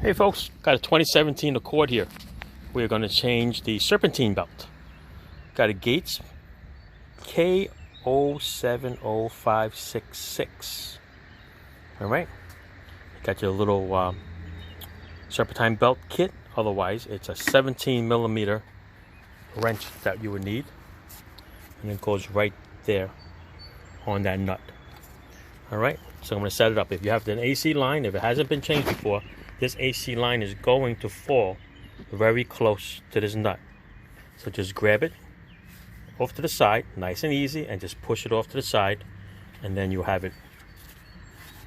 Hey folks, got a 2017 Accord here. We're going to change the Serpentine belt. Got a Gates K070566. Alright, got your little Serpentine belt kit. Otherwise, it's a 17mm wrench that you would need. And it goes right there on that nut. Alright, so I'm going to set it up. If you have an AC line, if it hasn't been changed before, this AC line is going to fall very close to this nut. So just grab it off to the side, nice and easy, and just push it off to the side, and then you have it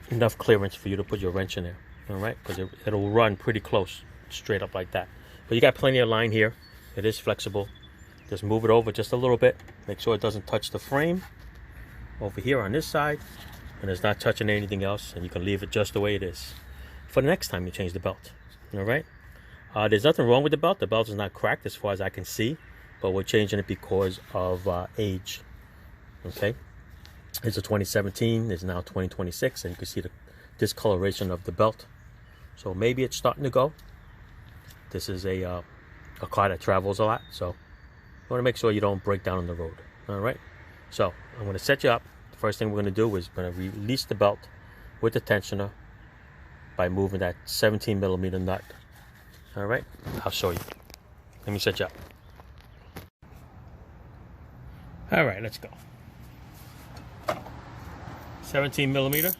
enough clearance for you to put your wrench in there. Alright, because it'll run pretty close, straight up like that. But you got plenty of line here. It is flexible. Just move it over just a little bit. Make sure it doesn't touch the frame over here on this side, and it's not touching anything else, and you can leave it just the way it is for the next time you change the belt. All right, there's nothing wrong with the belt. The belt is not cracked as far as I can see, but we're changing it because of age. Okay, it's a 2017, it's now 2026, and you can see the discoloration of the belt. So maybe it's starting to go. This is a car that travels a lot, so you want to make sure you don't break down on the road. All right, so I'm going to set you up. The first thing we're going to do is going to release the belt with the tensioner by moving that 17mm nut. All right, I'll show you. Let me set you up. All right, let's go. 17mm.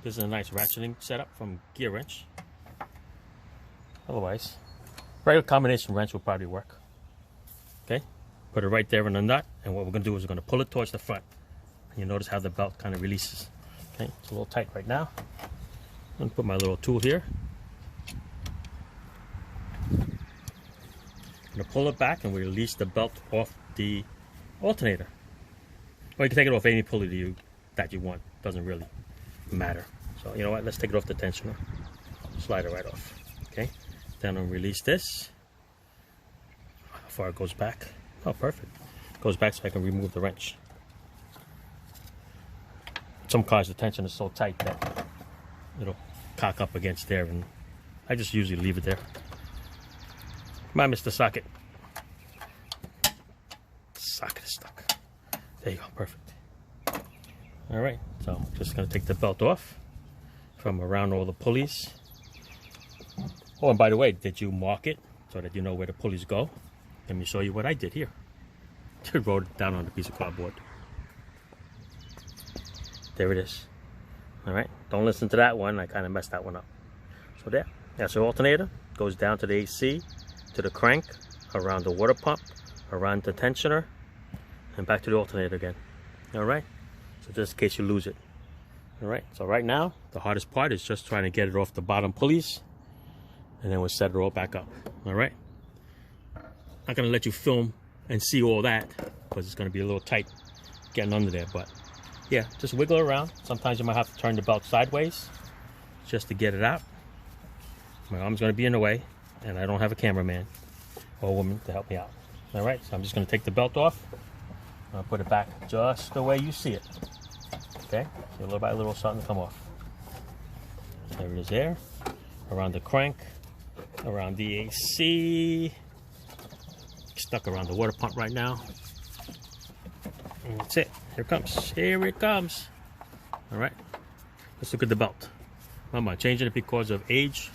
This is a nice ratcheting setup from Gear Wrench. Otherwise, regular combination wrench will probably work. Okay, put it right there in the nut, and what we're going to do is we're going to pull it towards the front. And you notice how the belt kind of releases. Okay, it's a little tight right now. I'm going to put my little tool here. I'm going to pull it back and we release the belt off the alternator. Or you can take it off any pulley that you want. Doesn't really matter. So you know what? Let's take it off the tensioner. Slide it right off. Okay. Then I'll release this. How far it goes back? Oh, perfect. It goes back so I can remove the wrench. Some cars, the tension is so tight that it'll cock up against there, and I just usually leave it there. Come on, Mr. Socket. Socket is stuck. There you go, perfect. All right, so just gonna take the belt off from around all the pulleys. Oh, and by the way, did you mark it so that you know where the pulleys go? Let me show you what I did here. I wrote it down on a piece of cardboard. There it is. All right, don't listen to that one. I kind of messed that one up. So there, that's your alternator. Goes down to the AC, to the crank, around the water pump, around the tensioner, and back to the alternator again. All right, so just in case you lose it. All right, so right now, the hardest part is just trying to get it off the bottom pulleys, and then we'll set it all back up. All right, not gonna let you film and see all that because it's gonna be a little tight getting under there, but yeah, just wiggle around. Sometimes you might have to turn the belt sideways just to get it out. My arm's going to be in the way, and I don't have a cameraman or woman to help me out. All right, so I'm just going to take the belt off. I'll put it back just the way you see it. Okay, so little by little starting to come off. There it is there. Around the crank, around the AC. Stuck around the water pump right now. And that's it. Here it comes. Here it comes. All right. Let's look at the belt. I'm changing it because of age.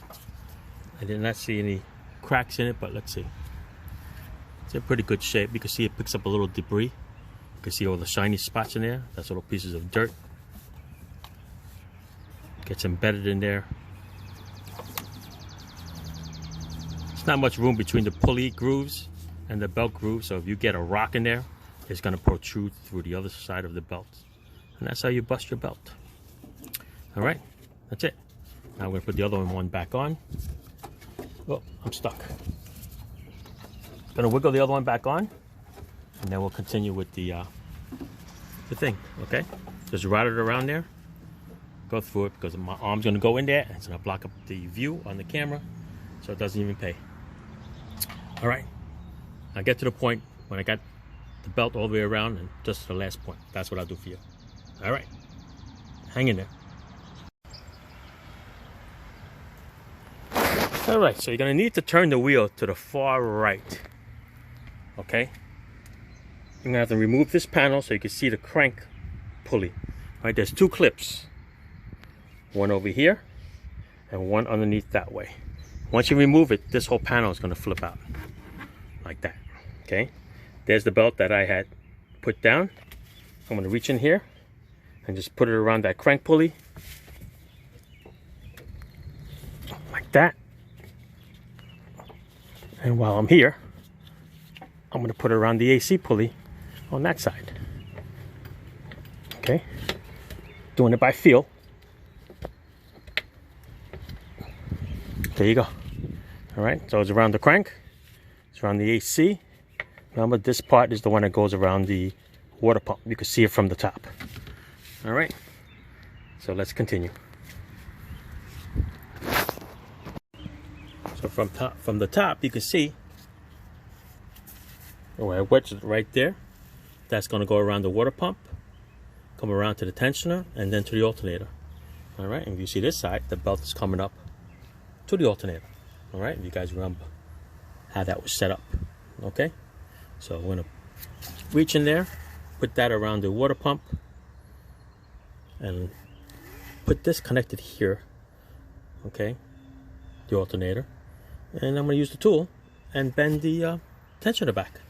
I did not see any cracks in it, but let's see. It's in pretty good shape. You can see it picks up a little debris. You can see all the shiny spots in there. That's little pieces of dirt. Gets embedded in there. There's not much room between the pulley grooves and the belt groove, so if you get a rock in there, it's going to protrude through the other side of the belt, and that's how you bust your belt. All right, that's it. Now we're going to put the other one back on. Oh, I'm stuck. Going to wiggle the other one back on, and then we'll continue with the thing. Okay, just route it around there. Go through it because my arm's going to go in there, and it's going to block up the view on the camera, so it doesn't even pay. All right, I get to the point when I got the belt all the way around, and just the last point. That's what I'll do for you. All right, hang in there. All right, so you're gonna need to turn the wheel to the far right. Okay. You're gonna have to remove this panel so you can see the crank pulley. All right, there's two clips. One over here and one underneath that way. Once you remove it, this whole panel is gonna flip out like that. Okay. There's the belt that I had put down. I'm gonna reach in here and just put it around that crank pulley. Like that. And while I'm here, I'm going to put it around the AC pulley on that side. Okay. Doing it by feel. There you go. All right. So it's around the crank. It's around the AC. Remember, this part is the one that goes around the water pump. You can see it from the top. All right. So let's continue. So from the top, you can see where I wedged it right there. That's going to go around the water pump, come around to the tensioner, and then to the alternator. All right, and if you see this side, the belt is coming up to the alternator. All right, if you guys remember how that was set up. Okay, so I'm going to reach in there, put that around the water pump, and put this connected here. Okay, the alternator. And I'm going to use the tool and bend the tensioner back.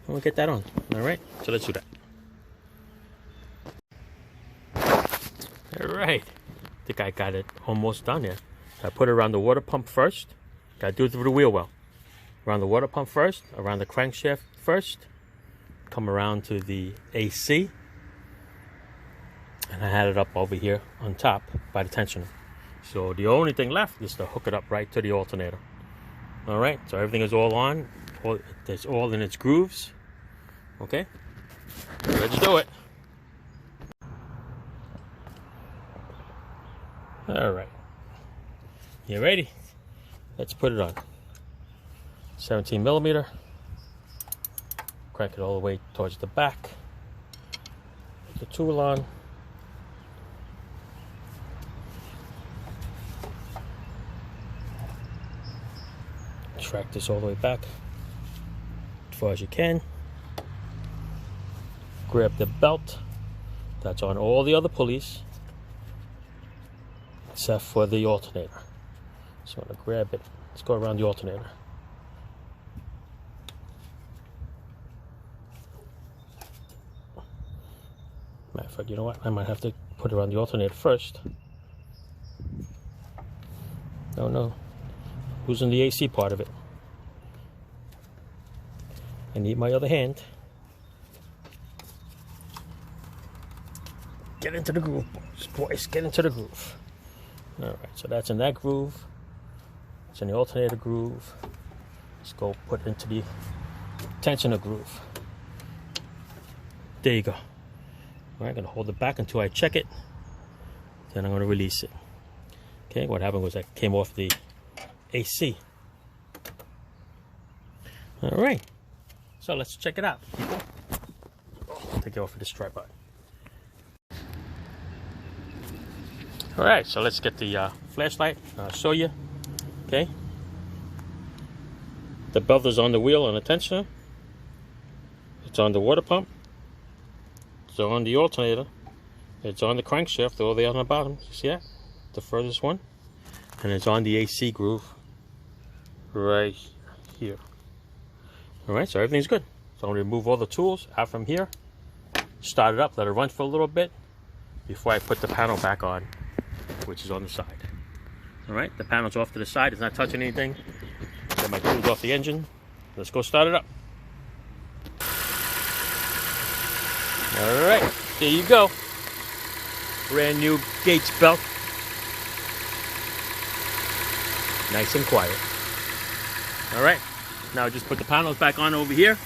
I'm going to get that on. All right, so let's do that. All right, I think I got it almost done here. I put it around the water pump first. Got to do it through the wheel well. Around the water pump first, around the crankshaft first, come around to the AC, and I had it up over here on top by the tensioner. So the only thing left is to hook it up right to the alternator. All right, so everything is all on. It's all in its grooves. Okay, let's do it. All right, you ready? Let's put it on. 17 millimeter. Crank it all the way towards the back. Put the tool on. Track this all the way back as far as you can. Grab the belt that's on all the other pulleys except for the alternator. So I'm going to grab it. Let's go around the alternator. Matter of fact, you know what? I might have to put it around the alternator first. No. Who's in the AC part of it? I need my other hand. Get into the groove, boys. Get into the groove. All right, so that's in that groove. It's in the alternator groove. Let's go put it into the tensioner groove. There you go. All right, I'm gonna hold it back until I check it. Then I'm gonna release it. Okay, what happened was I came off the AC. All right, so let's check it out, people. Take it off of this tripod. All right, so let's get the flashlight. I'll show you. Okay, the belt is on the wheel on the tensioner. It's on the water pump. It's on the alternator. It's on the crankshaft all the way on the bottom. See that? The furthest one. And it's on the AC groove right here. All right, so everything's good. So I'm going to remove all the tools out from here, start it up, let it run for a little bit before I put the panel back on, which is on the side. All right, the panel's off to the side. It's not touching anything. Get my tools off the engine. Let's go start it up. All right, there you go. Brand new Gates belt. Nice and quiet. All right, now just put the panels back on over here.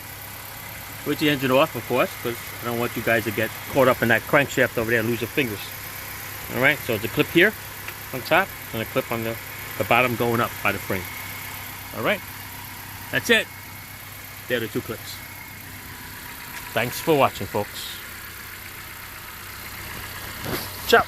Switch the engine off, of course, because I don't want you guys to get caught up in that crankshaft over there and lose your fingers. All right, so it's a clip here on top and a clip on the bottom going up by the frame. All right, that's it. There are the two clips. Thanks for watching, folks. Ciao.